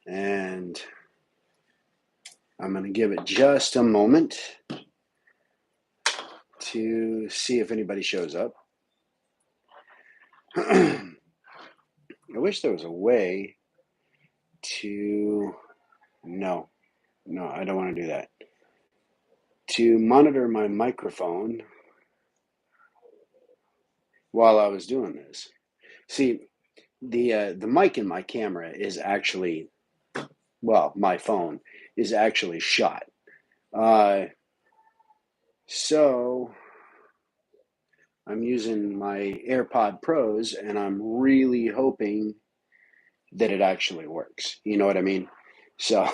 And I'm going to give it just a moment to see if anybody shows up. I wish there was a way to... No, I don't want to do that. To monitor my microphone while I was doing this. See, the mic in my camera is actually, well, my phone is actually shot. So I'm using my AirPod Pros, and I'm really hoping that it actually works. You know what I mean? So,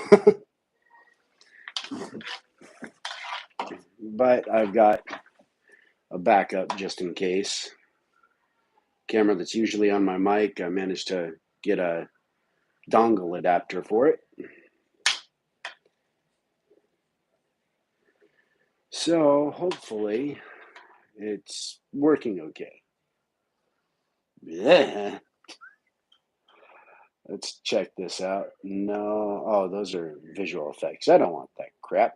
but I've got a backup just in case. Camera that's usually on my mic, I managed to get a dongle adapter for it. So hopefully it's working okay. Yeah. Let's check this out. No, oh, those are visual effects. I don't want that crap.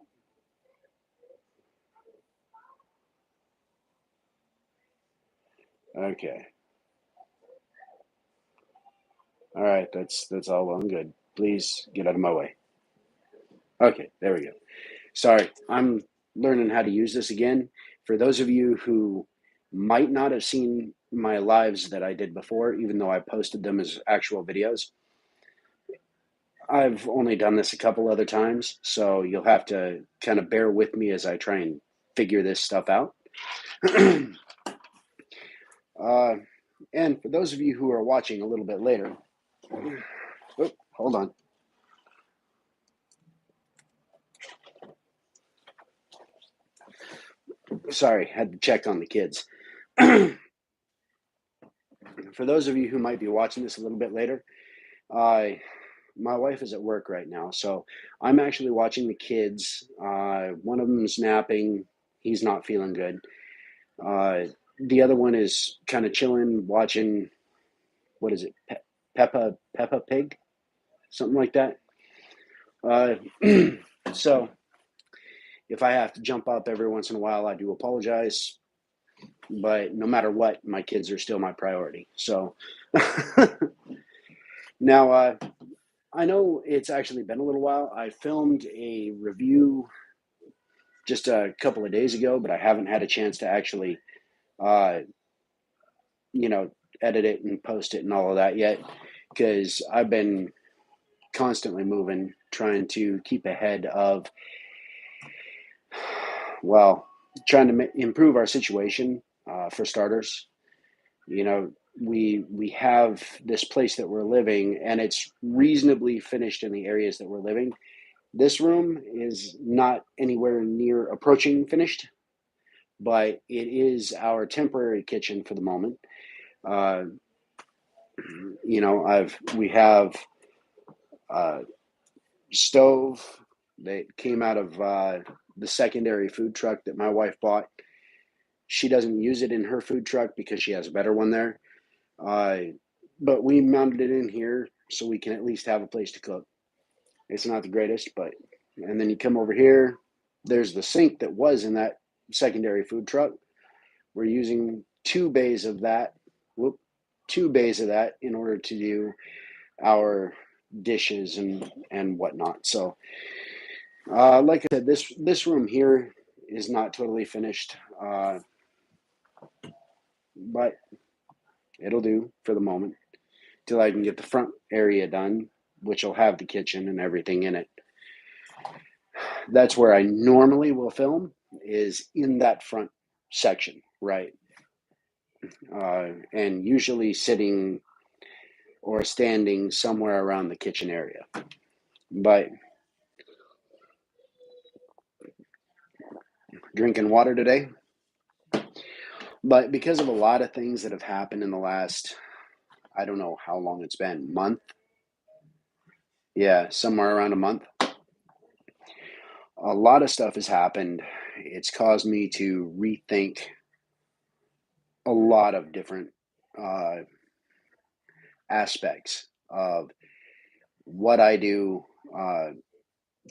Okay. All right, that's all well and good. Please get out of my way. Okay, there we go. Sorry, I'm learning how to use this again. For those of you who might not have seen my lives that I did before, even though I posted them as actual videos, I've only done this a couple other times, so you'll have to kind of bear with me as I try and figure this stuff out. And for those of you who are watching a little bit later, oh, hold on. Sorry, had to check on the kids. For those of you who might be watching this a little bit later, my wife is at work right now, so I'm actually watching the kids. One of them is napping. He's not feeling good. The other one is kind of chilling, watching, what is it, Peppa Pig? Something like that. So if I have to jump up every once in a while, I do apologize. But no matter what, my kids are still my priority. So now, I know it's actually been a little while. I filmed a review just a couple of days ago, but I haven't had a chance to actually, uh, edit it and post it and all of that yet, because I've been constantly moving, trying to keep ahead of, well, trying to improve our situation, for starters. We have this place that we're living, and it's reasonably finished in the areas that we're living. This room is not anywhere near approaching finished, but it is our temporary kitchen for the moment. We have a stove that came out of the secondary food truck that my wife bought. She doesn't use it in her food truck because she has a better one there. But we mounted it in here so we can at least have a place to cook. It's not the greatest, but... And then you come over here, there's the sink that was in that secondary food truck. We're using two bays of that in order to do our dishes and whatnot. So, like I said, this room here is not totally finished, but it'll do for the moment till I can get the front area done, which will have the kitchen and everything in it. That's where I normally will film, is in that front section, right? And usually sitting or standing somewhere around the kitchen area. But drinking water today. But because of a lot of things that have happened in the last, I don't know how long it's been, month? Yeah, somewhere around a month. A lot of stuff has happened. It's caused me to rethink a lot of different aspects of what I do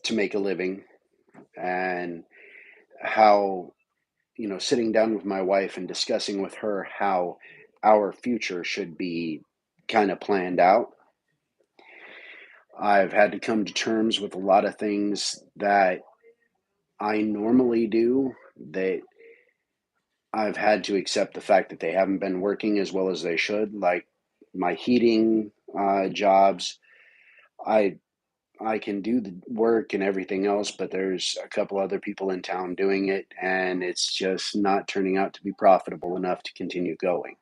to make a living, and how, sitting down with my wife and discussing with her how our future should be kind of planned out. I've had to come to terms with a lot of things that I normally do that I've had to accept the fact that they haven't been working as well as they should, like my heating jobs. I I can do the work and everything else, but there's a couple other people in town doing it, and it's just not turning out to be profitable enough to continue going.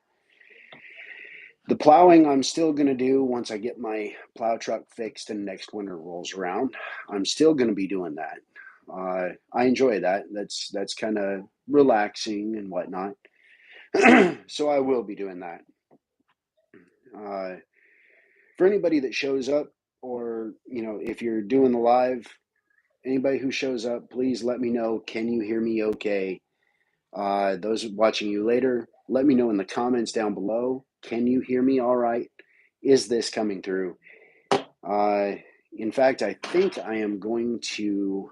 The plowing I'm still going to do once I get my plow truck fixed and next winter rolls around. I'm still going to be doing that. I enjoy that. That's kind of relaxing and whatnot. So I will be doing that. Uh, for anybody that shows up, or if you're doing the live, anybody who shows up, please let me know. Can you hear me okay? Those watching you later, let me know in the comments down below. Can you hear me all right? Is this coming through? Uh, in fact, I think I am going to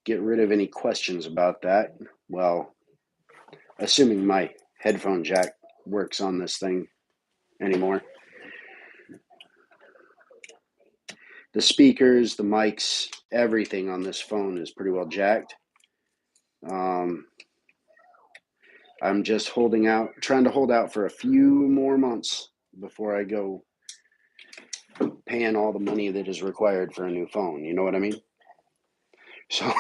get rid of any questions about that. Well, assuming my headphone jack works on this thing anymore. The speakers, the mics, everything on this phone is pretty well jacked. I'm just trying to hold out for a few more months before I go paying all the money that is required for a new phone. You know what I mean? So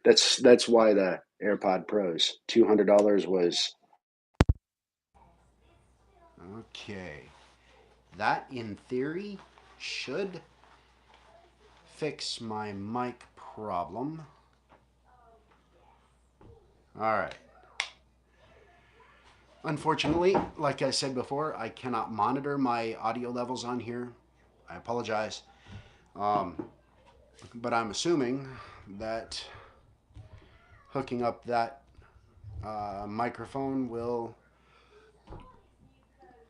that's why the AirPod Pros, $200 was. Okay. That, in theory, should fix my mic problem. All right. Unfortunately, like I said before, I cannot monitor my audio levels on here. I apologize. But I'm assuming that hooking up that microphone will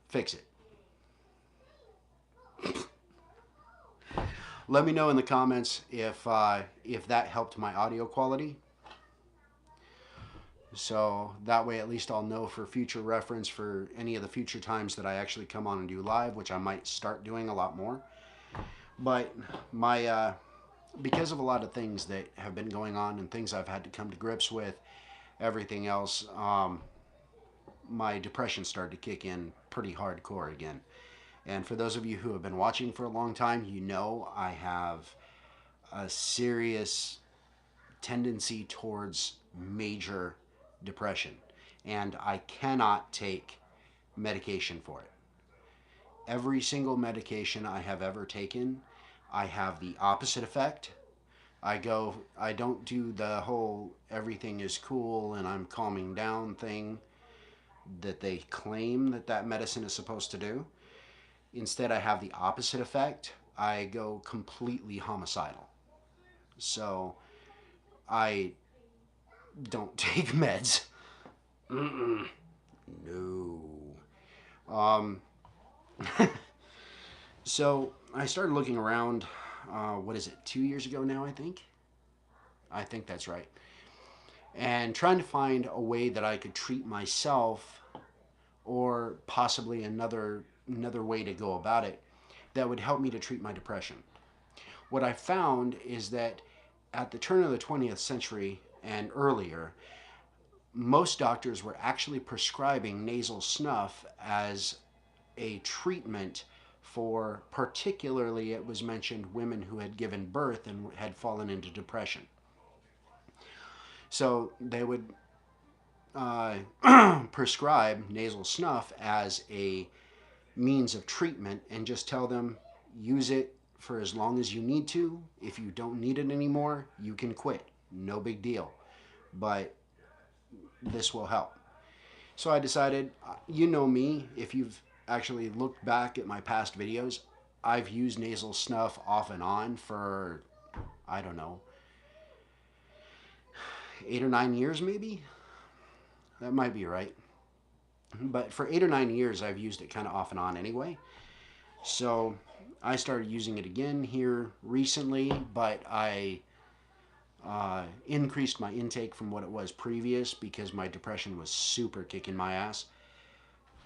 fix it. Let me know in the comments if that helped my audio quality. So that way at least I'll know for future reference for any of the future times that I actually come on and do live, which I might start doing a lot more. But my because of a lot of things that have been going on and things I've had to come to grips with, everything else, my depression started to kick in pretty hardcore again. And for those of you who have been watching for a long time, you know I have a serious tendency towards major depression. And I cannot take medication for it. Every single medication I have ever taken, I have the opposite effect. I don't do the whole everything is cool and I'm calming down thing that they claim that medicine is supposed to do. Instead, I have the opposite effect. I go completely homicidal. So I don't take meds. Mm-mm. No. Um, so I started looking around. What is it? 2 years ago now, I think. I think that's right. And trying to find a way that I could treat myself, or possibly another way to go about it that would help me to treat my depression. What I found is that at the turn of the 20th century and earlier, most doctors were actually prescribing nasal snuff as a treatment for, particularly, it was mentioned, women who had given birth and had fallen into depression. So they would prescribe nasal snuff as a means of treatment and just tell them use it for as long as you need to. If you don't need it anymore, you can quit. No big deal. But this will help. So I decided, you know me, if you've actually looked back at my past videos, I've used nasal snuff off and on for, I don't know, 8 or 9 years maybe? That might be right. But for 8 or 9 years, I've used it kind of off and on anyway. So I started using it again here recently, but I increased my intake from what it was previous because my depression was super kicking my ass.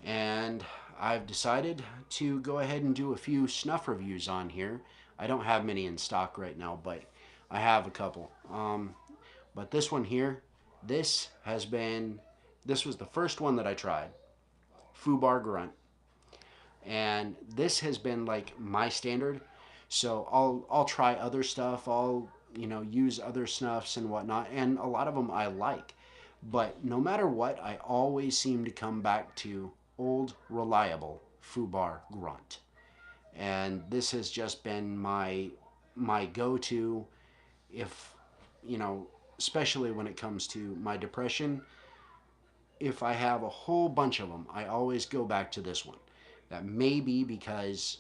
And I've decided to go ahead and do a few snuff reviews on here. I don't have many in stock right now, but I have a couple. But this one here, this has been, this was the first one that I tried, Fubar Grunt, and this has been like my standard. So I'll try other stuff. I'll use other snuffs and whatnot, and a lot of them I like. But no matter what, I always seem to come back to old reliable Fubar Grunt, and this has just been my go-to. If you know, especially when it comes to my depression, if I have a whole bunch of them, I always go back to this one. That may be because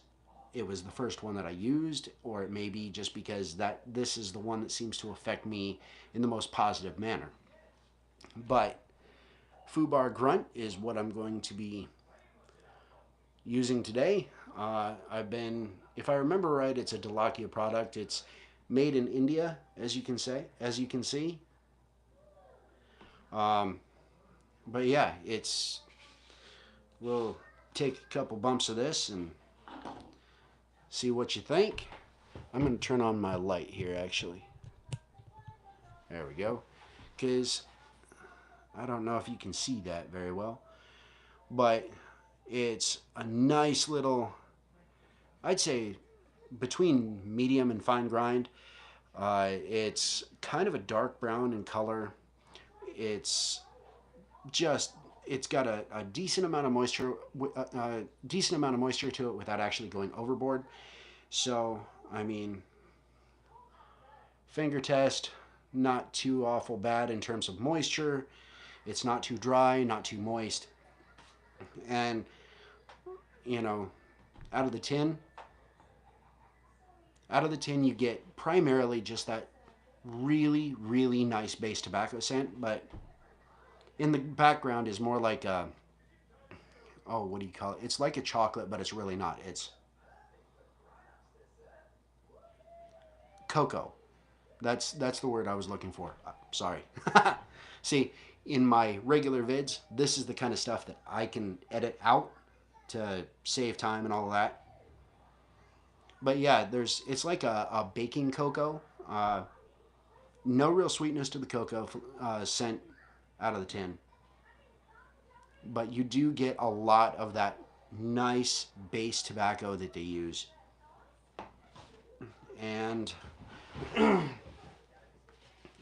it was the first one that I used, or it may be just because that this is the one that seems to affect me in the most positive manner. But Fubar Grunt is what I'm going to be using today. I've been, if I remember right, it's a Dalakia product. It's made in India, as you can see. Um, but yeah, it's we'll take a couple bumps of this and see what you think. I'm going to turn on my light here, actually. There we go. Because I don't know if you can see that very well, but it's a nice little, I'd say, between medium and fine grind. It's kind of a dark brown in color. It's just, it's got a decent amount of moisture, decent amount of moisture to it without actually going overboard. So, I mean, finger test, not too awful bad in terms of moisture. It's not too dry, not too moist. And, you know, out of the tin, you get primarily just that really, really nice base tobacco scent, but in the background is more like a, oh, what do you call it? It's like a chocolate, but it's really not. It's cocoa. That's the word I was looking for. Sorry. See, in my regular vids, this is the kind of stuff that I can edit out to save time and all of that. But yeah, it's like a baking cocoa. No real sweetness to the cocoa scent out of the tin, but you do get a lot of that nice base tobacco that they use. And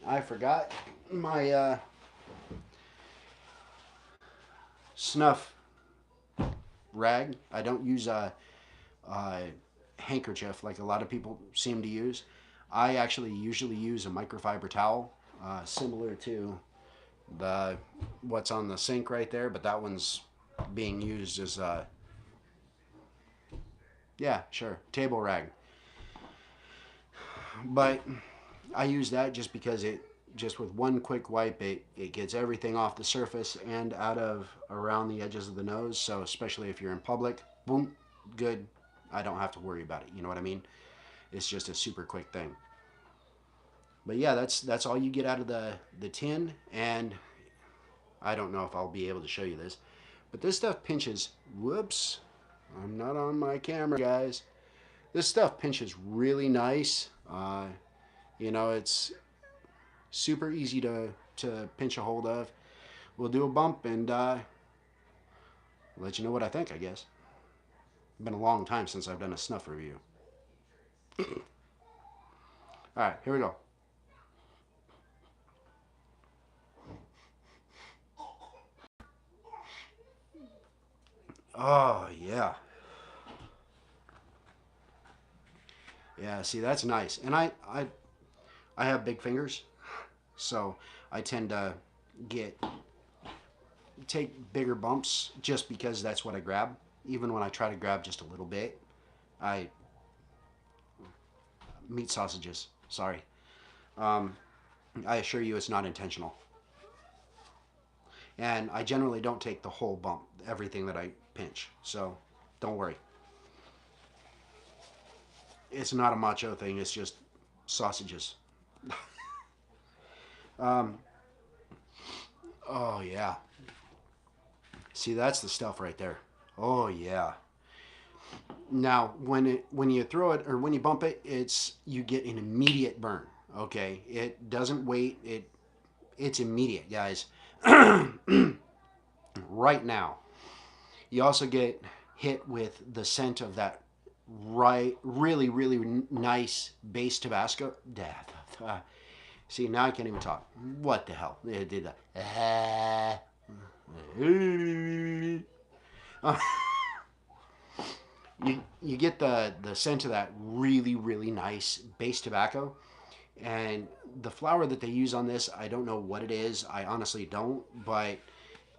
I forgot my snuff rag. I don't use a handkerchief like a lot of people seem to use. I actually usually use a microfiber towel, similar to the what's on the sink right there, but that one's being used as a, yeah, sure, table rag. But I use that just because it just with one quick wipe it gets everything off the surface and out of around the edges of the nose. So especially if you're in public, boom, good. I don't have to worry about it. You know what I mean? It's just a super quick thing. But yeah, that's all you get out of the tin. And I don't know if I'll be able to show you this, but this stuff pinches. Whoops, I'm not on my camera, guys. This stuff pinches really nice. It's super easy to pinch a hold of. We'll do a bump and let you know what I think, I guess. It's been a long time since I've done a snuff review. All right, here we go. Oh, yeah. Yeah, see, that's nice. And I have big fingers, so I tend to get take bigger bumps just because that's what I grab. Even when I try to grab just a little bit, I meat sausages. Sorry. Um, I assure you, it's not intentional. And I generally don't take the whole bump, everything that I pinch. So don't worry. It's not a macho thing. It's just sausages. Um, oh yeah. See, that's the stuff right there. Oh yeah. Now, when you throw it or when you bump it, you get an immediate burn. Okay, it doesn't wait. It's immediate, guys. Right now, you also get hit with the scent of that really nice base Tabasco. See, now I can't even talk. What the hell? It did that. You get the scent of that really nice base tobacco, and the flour that they use on this, I don't know what it is. I honestly don't, but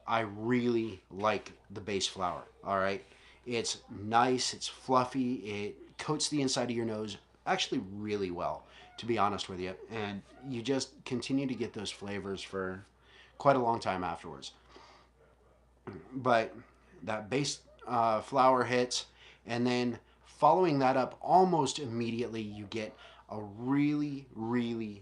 I really like the base flour. All right, it's nice, it's fluffy, it coats the inside of your nose actually really well, to be honest with you, and you just continue to get those flavors for quite a long time afterwards. But that base flour hits, and then following that up almost immediately, you get a really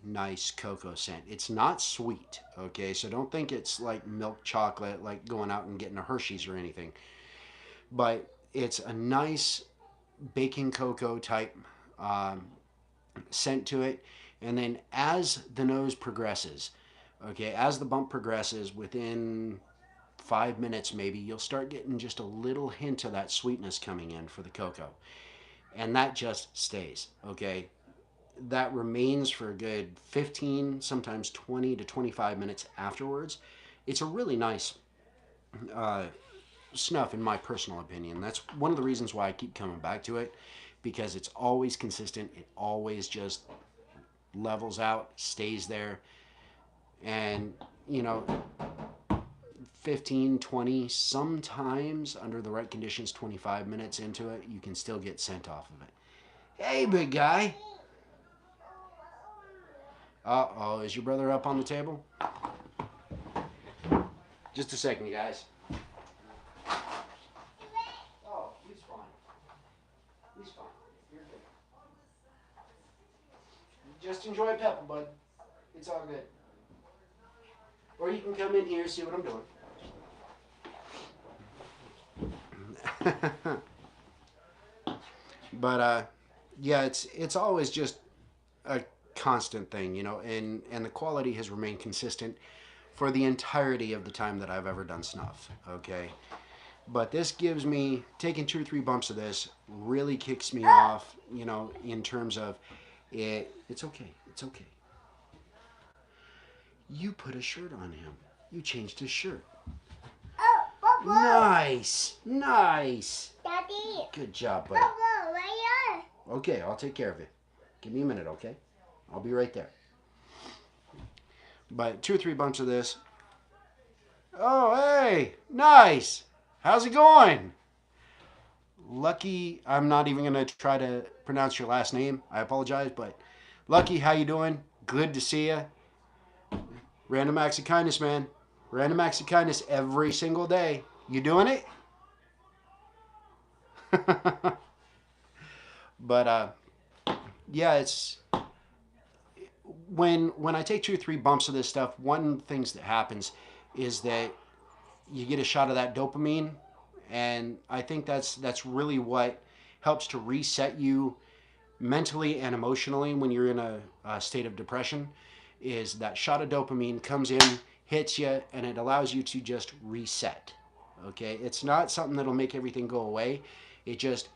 nice cocoa scent. It's not sweet, okay? So don't think it's like milk chocolate, like going out and getting a Hershey's or anything. But it's a nice baking cocoa type um, scent to it. And then as the nose progresses, okay, as the bump progresses, within 5 minutes maybe, you'll start getting just a little hint of that sweetness coming in for the cocoa. And that just stays, okay? That remains for a good 15, sometimes 20 to 25 minutes afterwards. It's a really nice uh, snuff, in my personal opinion. That's one of the reasons why I keep coming back to it, because it's always consistent. It always just levels out, stays there. And, you know, 15, 20, sometimes under the right conditions, 25 minutes into it, you can still get scent off of it. Hey, big guy. Uh-oh, is your brother up on the table? Just a second, you guys. Oh, he's fine. He's fine. You're good. Just enjoy Peppa, bud. It's all good. Or you can come in here and see what I'm doing. But yeah, it's always just a constant thing, you know, and the quality has remained consistent for the entirety of the time that I've ever done snuff. Okay, but this gives me, taking 2 or 3 bumps of this really kicks me off, you know, in terms of it. It's okay. It's okay. You put a shirt on him. You changed his shirt. Nice, nice. Daddy. Good job, buddy. Okay, I'll take care of it. Give me a minute, okay? I'll be right there. But 2 or 3 bumps of this. Oh, hey, nice. How's it going? Lucky, I'm not even going to try to pronounce your last name. I apologize, but Lucky, how you doing? Good to see you. Random acts of kindness, man. Random acts of kindness every single day. You doing it? But yeah, it's when I take 2 or 3 bumps of this stuff, one of the things that happens is that you get a shot of that dopamine, and I think that's really what helps to reset you mentally and emotionally when you're in a state of depression. Is that shot of dopamine comes in, hits you, and it allows you to just reset. Okay, it's not something that'll make everything go away. It just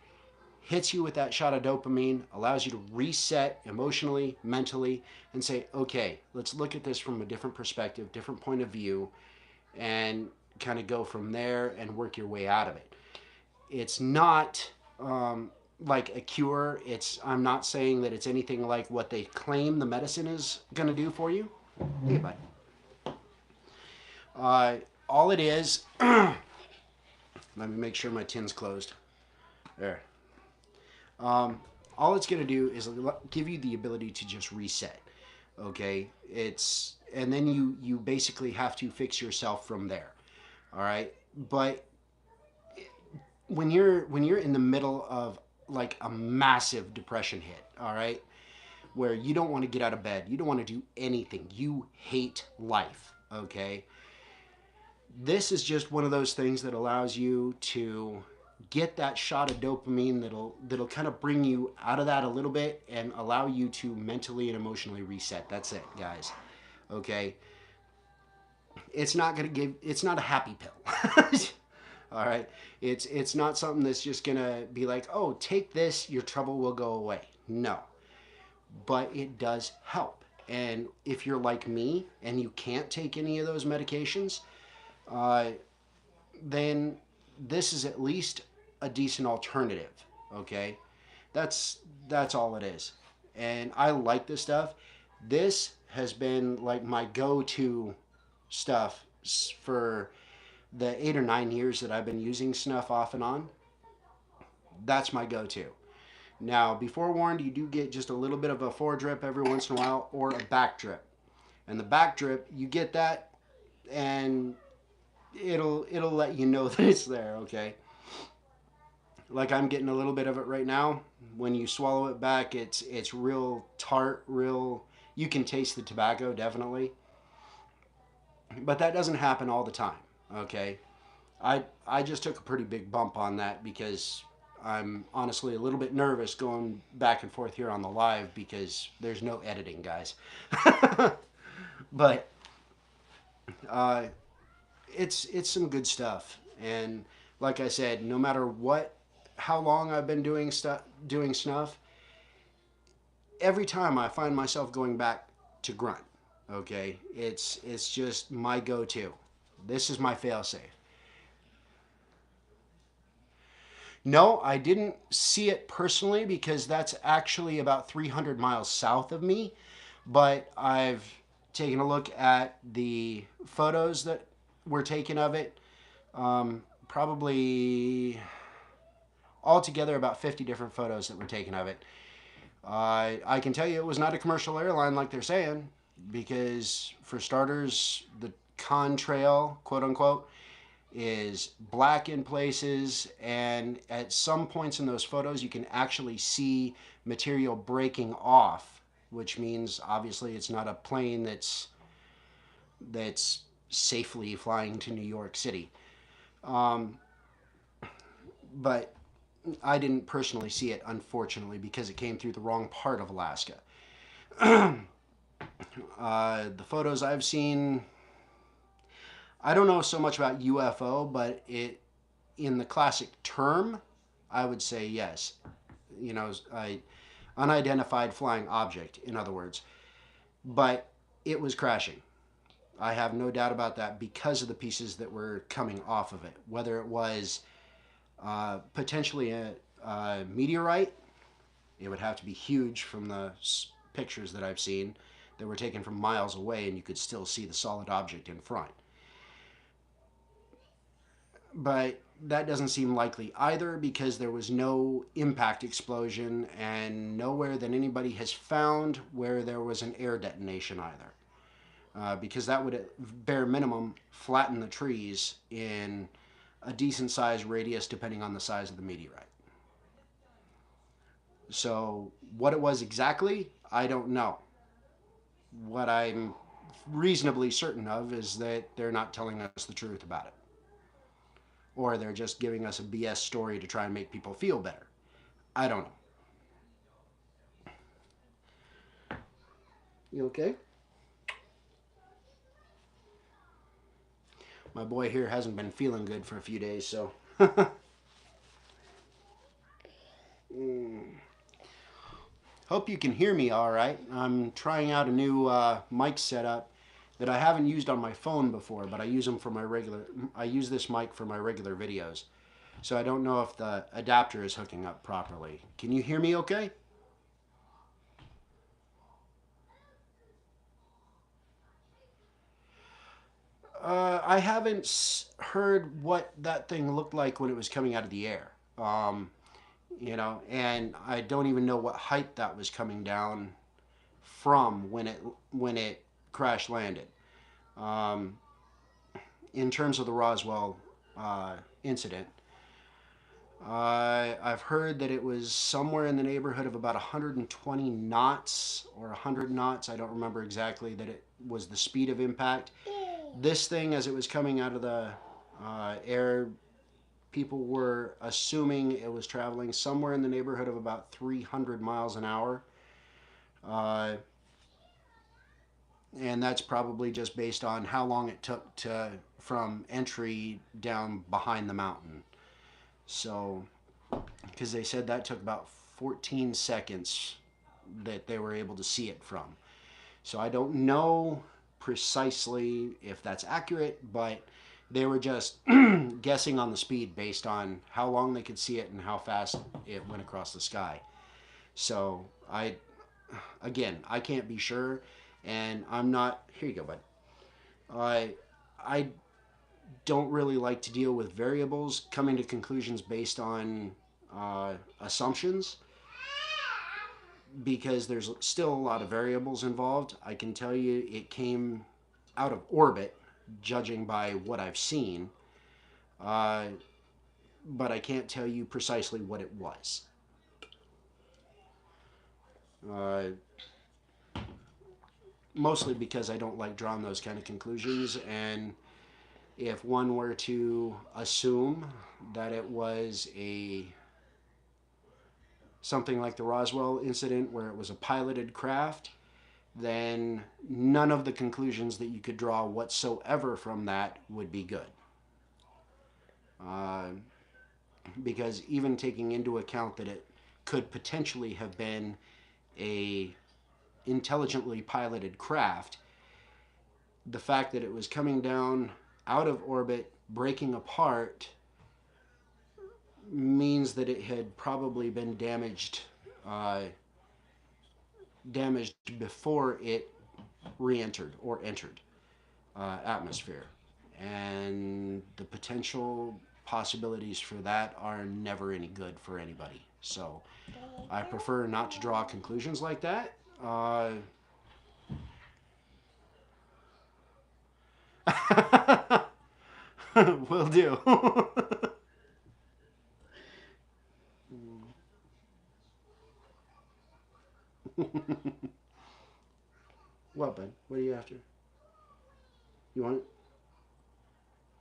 hits you with that shot of dopamine, allows you to reset emotionally, mentally, and say, okay, let's look at this from a different perspective, different point of view, and kind of go from there and work your way out of it. It's not like a cure. I'm not saying that it's anything like what they claim the medicine is going to do for you. Hey, bud. All it is, let me make sure my tin's closed. There. All it's going to do is give you the ability to just reset. Okay, and then you basically have to fix yourself from there. All right, but when you're in the middle of like a massive depression hit, all right? Where you don't want to get out of bed, you don't want to do anything, you hate life, okay? This is just one of those things that allows you to get that shot of dopamine that'll kind of bring you out of that a little bit and allow you to mentally and emotionally reset. That's it, guys. Okay? It's not going to give it's not a happy pill. All right? It's not something that's just going to be like, "Oh, take this, your trouble will go away." No. But it does help. And if you're like me and you can't take any of those medications, uh, then this is at least a decent alternative. Okay, that's all it is. And I like this stuff. This has been like my go-to stuff for the 8 or 9 years that I've been using Snuff off and on. That's my go-to. Now, be forewarned, you do get just a little bit of a foredrip every once in a while or a back drip. And the back drip, you get that and it'll let you know that it's there, okay? Like I'm getting a little bit of it right now. When you swallow it back, it's real tart, real you can taste the tobacco definitely. But that doesn't happen all the time, okay? I just took a pretty big bump on that because I'm honestly a little bit nervous going back and forth here on the live because there's no editing, guys. But uh, it's some good stuff, and like I said, no matter what, how long I've been doing Snuff, every time I find myself going back to Grunt. Okay, it's just my go-to. This is my failsafe. No, I didn't see it personally because that's actually about 300 miles south of me. But I've taken a look at the photos that were taken of it. Probably altogether about 50 different photos that were taken of it. I can tell you it was not a commercial airline like they're saying, because for starters, the contrail, quote unquote, is black in places, and at some points in those photos, you can actually see material breaking off, which means obviously it's not a plane that's safely flying to New York City. Um, but I didn't personally see it, unfortunately, because it came through the wrong part of Alaska. The photos I've seen, I don't know so much about UFO, but it, in the classic term, I would say yes. You know, unidentified flying object, in other words. But it was crashing. I have no doubt about that because of the pieces that were coming off of it. Whether it was potentially a meteorite, it would have to be huge from the pictures that I've seen that were taken from miles away, and you could still see the solid object in front. But that doesn't seem likely either because there was no impact explosion and nowhere that anybody has found where there was an air detonation either. Because that would, at bare minimum, flatten the trees in a decent sized radius depending on the size of the meteorite. So, what it was exactly, I don't know. What I'm reasonably certain of is that they're not telling us the truth about it. Or they're just giving us a BS story to try and make people feel better. I don't know. You okay? My boy here hasn't been feeling good for a few days, so. Hope you can hear me all right. I'm trying out a new mic setup that I haven't used on my phone before, but I use them for my regular. I use this mic for my regular videos, so I don't know if the adapter is hooking up properly. Can you hear me okay? I haven't heard what that thing looked like when it was coming out of the air. You know, and I don't even know what height that was coming down from when it crash landed. Um, in terms of the Roswell incident, I've heard that it was somewhere in the neighborhood of about 120 knots or 100 knots. I don't remember exactly that it was the speed of impact. This thing, as it was coming out of the air, people were assuming it was traveling somewhere in the neighborhood of about 300 miles an hour. Uh, and that's probably just based on how long it took to from entry down behind the mountain. So, because they said that took about 14 seconds that they were able to see it from. So I don't know precisely if that's accurate, but they were just guessing on the speed based on how long they could see it and how fast it went across the sky. So I can't be sure, and I'm not. Here you go, bud. I don't really like to deal with variables, coming to conclusions based on assumptions, because there's still a lot of variables involved. I can tell you it came out of orbit, judging by what I've seen, uh, but I can't tell you precisely what it was. Uh, Mostly because I don't like drawing those kind of conclusions, and if one were to assume that it was a something like the Roswell incident where it was a piloted craft, then none of the conclusions that you could draw whatsoever from that would be good. Uh, because even taking into account that it could potentially have been a intelligently piloted craft, the fact that it was coming down out of orbit, breaking apart, means that it had probably been uh, damaged before it re-entered or entered atmosphere, and the potential possibilities for that are never any good for anybody. So I prefer not to draw conclusions like that. Will do. What, bud? What are you after? You want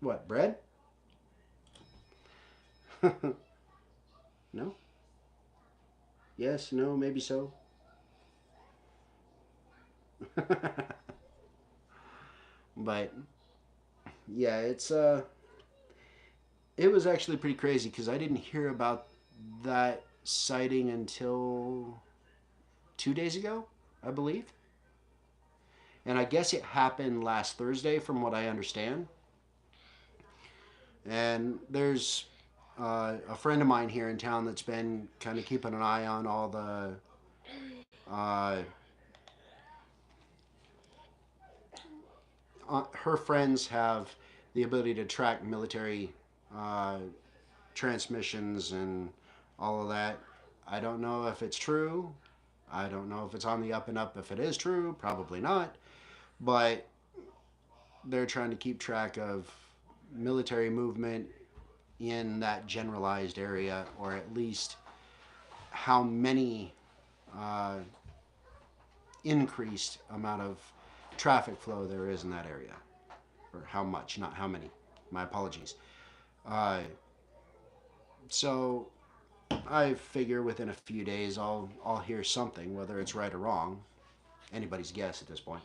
what? Bread? No? Yes? No? Maybe so? But yeah, it was actually pretty crazy because I didn't hear about that sighting until 2 days ago, I believe. And I guess it happened last Thursday, from what I understand. And there's a friend of mine here in town that's been kind of keeping an eye on all the. Uh, Her friends have the ability to track military uh, transmissions and all of that. I don't know if it's true. I don't know if it's on the up and up. If it is true, probably not. But they're trying to keep track of military movement in that generalized area, or at least how many uh, increased amount of traffic flow there is in that area, or how much, not how many. My apologies. Uh, so I figure within a few days I'll hear something, whether it's right or wrong. Anybody's guess at this point.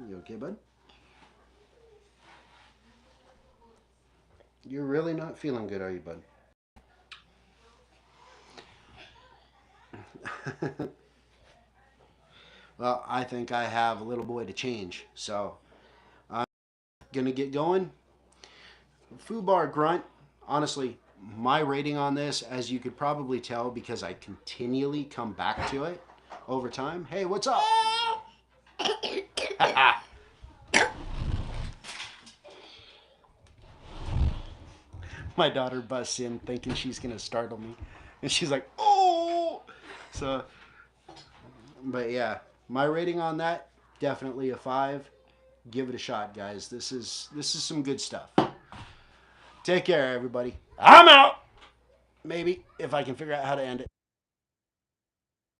You okay, bud? You're really not feeling good, are you, bud? Well, I think I have a little boy to change, so I'm gonna get going. Fubar Grunt, honestly, my rating on this, as you could probably tell because I continually come back to it over time. Hey, what's up? My daughter busts in thinking she's gonna startle me, and she's like, "Oh!" So, but yeah, my rating on that, definitely a 5. Give it a shot, guys. This is some good stuff. Take care, everybody. I'm out. Maybe if I can figure out how to end it.